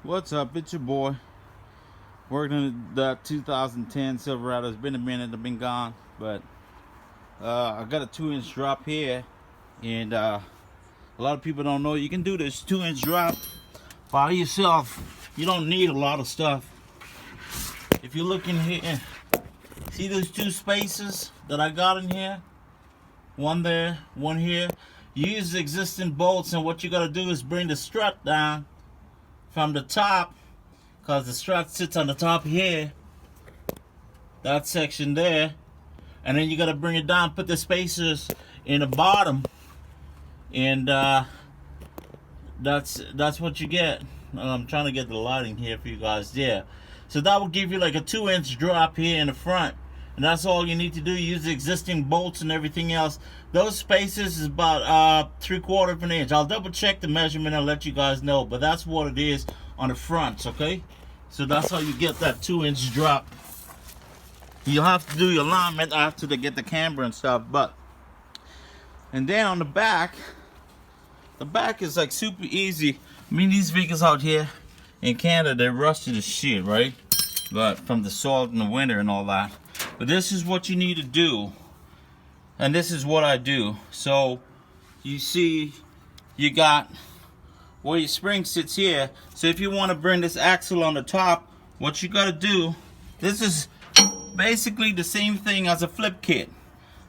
What's up? It's your boy. Working on the 2010 Silverado. It's been a minute. I've been gone, but I got a 2-inch drop here, and a lot of people don't know you can do this 2-inch drop by yourself. You don't need a lot of stuff. If you look in here, see those two spaces that I got in here? One there, one here. You use the existing bolts, and what you gotta do is bring the strut down from the top, because the strut sits on the top here, that section there, and then you got to bring it down, put the spacers in the bottom, and that's what you get. I'm trying to get the lighting here for you guys there. So that will give you like a 2-inch drop here in the front, and that's all you need to do. Use the existing bolts and everything else. Those spaces is about 3/4 of an inch. I'll double check the measurement and let you guys know, but that's what it is on the fronts. Okay, so that's how you get that 2-inch drop. You'll have to do your alignment after they get the camber and stuff, and then on the back is like super easy. I mean, these vehicles out here in Canada, they're rusted as shit, right? But from the salt in the winter and all that. But this is what you need to do, and this is what I do. So you see, you got where your spring sits here. So if you want to bring this axle on the top, what you got to do, this is basically the same thing as a flip kit.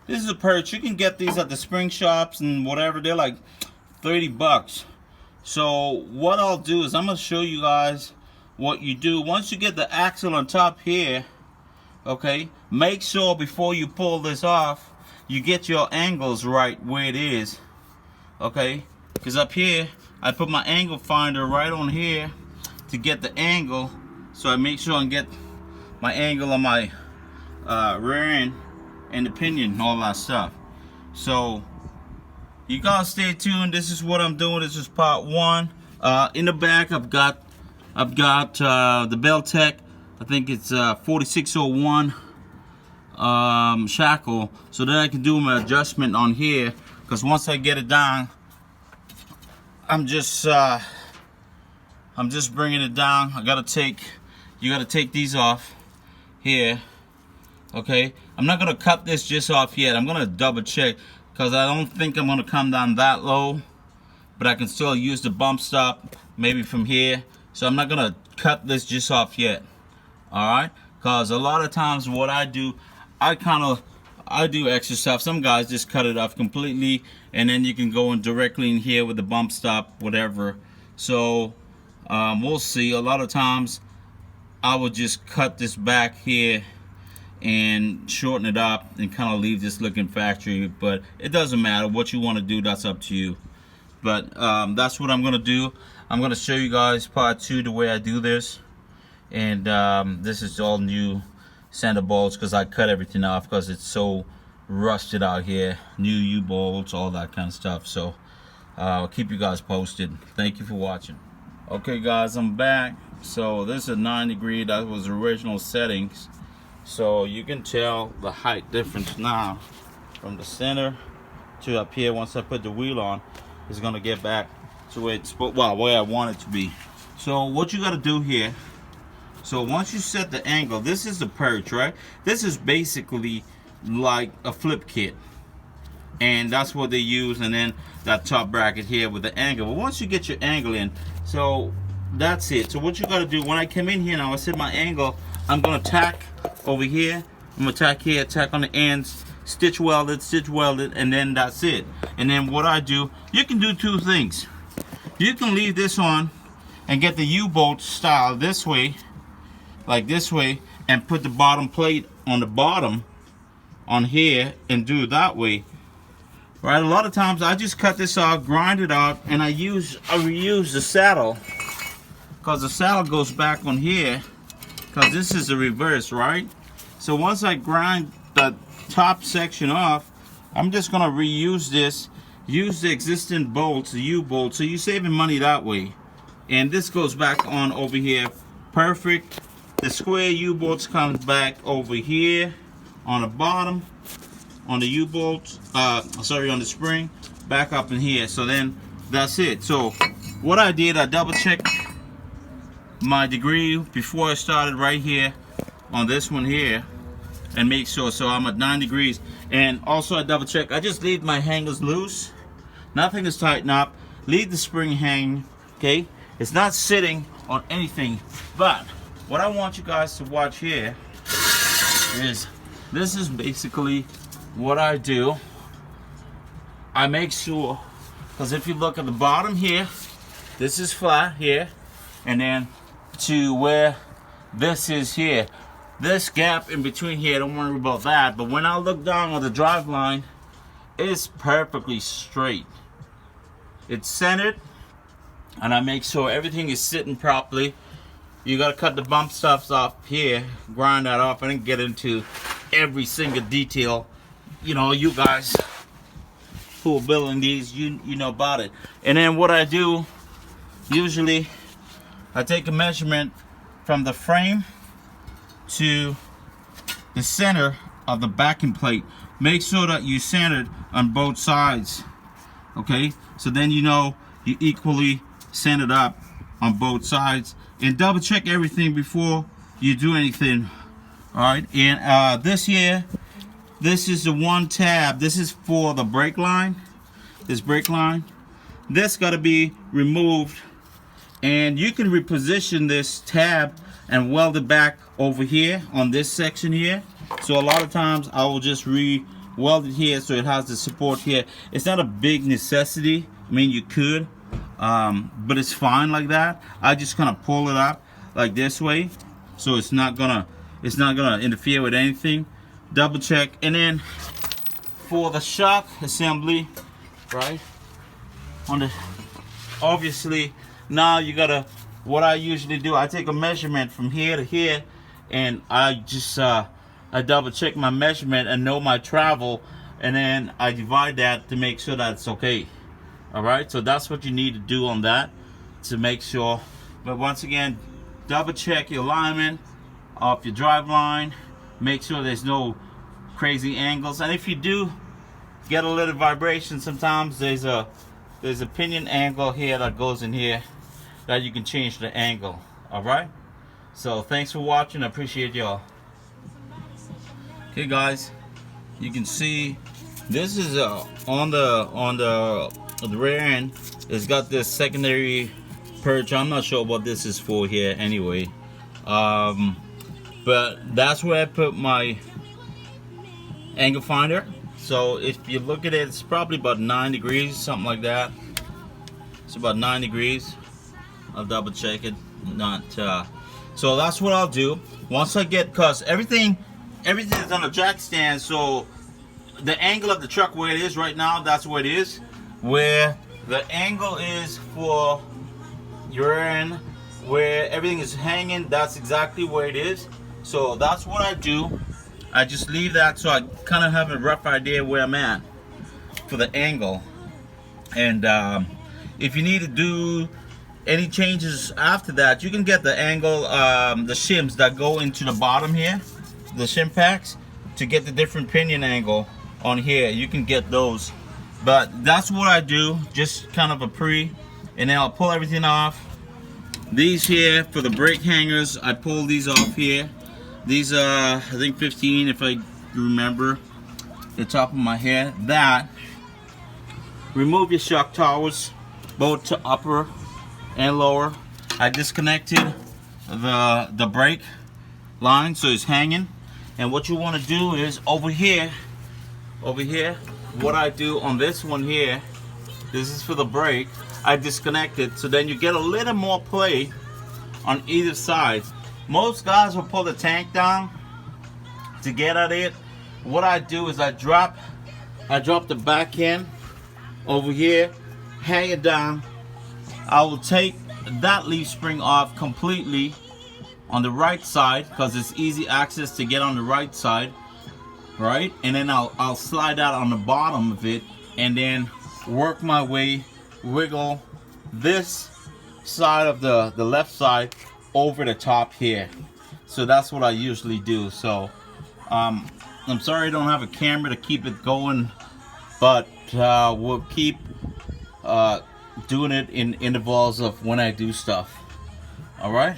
This is a perch. You can get these at the spring shops and whatever. They're like 30 bucks. So what I'll do is I'm going to show you guys what you do. Once you get the axle on top here, okay, make sure before you pull this off, you get your angles right where it is, okay? Because up here, I put my angle finder right on here to get the angle, so I make sure I get my angle on my rear end and the pinion and all that stuff. So you gotta stay tuned. This is what I'm doing. This is part one. In the back, I've got the Beltec. I think it's 4601 shackle, so that I can do my adjustment on here. Because once I get it down, I'm just bringing it down. You gotta take these off here. Okay, I'm not gonna cut this just off yet. I'm gonna double check, because I don't think I'm gonna come down that low, but I can still use the bump stop maybe from here. So I'm not gonna cut this just off yet. Alright, because a lot of times what I do, I do extra stuff. Some guys just cut it off completely, and then you can go in directly in here with the bump stop, whatever. So we'll see. A lot of times I would just cut this back here and shorten it up and kind of leave this looking factory, but it doesn't matter. What you want to do, that's up to you. But that's what I'm gonna do. I'm gonna show you guys part two, the way I do this. And this is all new center bolts, because I cut everything off because it's so rusted out here. New U-bolts, all that kind of stuff. So I'll keep you guys posted. Thank you for watching. Okay guys, I'm back. So this is a 9-degree. That was original settings. So you can tell the height difference now from the center to up here. Once I put the wheel on, it's gonna get back to where it's, well, where I want it to be. So what you gotta do here, so once you set the angle, this is the perch, right? This is basically like a flip kit, and that's what they use. And then that top bracket here with the angle. But once you get your angle in, so that's it. So what you got to do, when I come in here now, I set my angle, I'm gonna tack over here, I'm gonna tack here, tack on the ends, stitch welded, and then that's it. And then what I do, you can do two things. You can leave this on and get the U-bolt style this way, like this way, and put the bottom plate on the bottom on here and do it that way. Right, a lot of times I just cut this off, grind it out, and I reuse the saddle, because the saddle goes back on here, because this is the reverse, right? So once I grind the top section off, I'm just gonna reuse this, use the existing bolts, the U-bolt, so you're saving money that way. And this goes back on over here, perfect. The square U-bolts comes back over here on the bottom, on the U-bolts, sorry, on the spring, back up in here. So then that's it. So what I did, I double checked my degree before I started right here on this one here, and make sure, so I'm at 9 degrees. And also I double check, I just leave my hangers loose, nothing is tightened up, leave the spring hanging, okay? It's not sitting on anything. But what I want you guys to watch here is, this is basically what I do. I make sure, because if you look at the bottom here, this is flat here, and then to where this is here, this gap in between here, don't worry about that. But when I look down on the drive line, it's perfectly straight. It's centered, and I make sure everything is sitting properly. You gotta cut the bump stuffs off here, grind that off. I didn't get into every single detail. You know, you guys who are building these, you know about it. And then what I do, usually I take a measurement from the frame to the center of the backing plate. Make sure that you centered on both sides, okay? So then you know you equally centered up on both sides. And double check everything before you do anything. All right, and this here, this is the one tab. This is for the brake line. This brake line, this got to be removed, and you can reposition this tab and weld it back over here on this section here. So a lot of times I will just re-weld it here so it has the support here. It's not a big necessity. I mean, you could, but it's fine like that. I just kind of pull it up like this way, so it's not gonna interfere with anything. Double check. And then for the shock assembly, right, on the, obviously now you gotta, what I usually do, I take a measurement from here to here, and I just I double check my measurement and know my travel, and then I divide that to make sure that it's okay. All right, so that's what you need to do on that to make sure. But once again, double check your alignment of your drive line, make sure there's no crazy angles, and if you do get a little vibration, sometimes there's a pinion angle here that goes in here that you can change the angle. All right, so thanks for watching. I appreciate y'all. Okay guys, you can see this is on the rear end, it's got this secondary perch. I'm not sure what this is for here anyway, but that's where I put my angle finder. So if you look at it, it's probably about 9 degrees, something like that. It's about 9 degrees. I'll double check it. Not so that's what I'll do once I get, cause everything is on a jack stand, so the angle of the truck where it is right now, that's where it is. Where the angle is for your end, where everything is hanging, that's exactly where it is. So that's what I do. I just leave that so I kind of have a rough idea where I'm at for the angle. And if you need to do any changes after that, you can get the angle, the shims that go into the bottom here, the shim packs, to get the different pinion angle on here. You can get those. But that's what I do, just kind of a pre, and then I'll pull everything off. These here for the brake hangers, I pull these off here. These are, I think 15 if I remember the top of my head. That, remove your shock towers, both to upper and lower. I disconnected the brake line so it's hanging. And what you want to do is over here, what I do on this one here, this is for the brake, I disconnect it, so then you get a little more play on either side. Most guys will pull the tank down to get at it. What I do is I drop the back end over here, hang it down. I will take that leaf spring off completely on the right side because it's easy access to get on the right side, right? And then I'll slide out on the bottom of it and then work my way, wiggle this side of the left side over the top here. So that's what I usually do. So I'm sorry I don't have a camera to keep it going, but we'll keep doing it in intervals of when I do stuff. All right.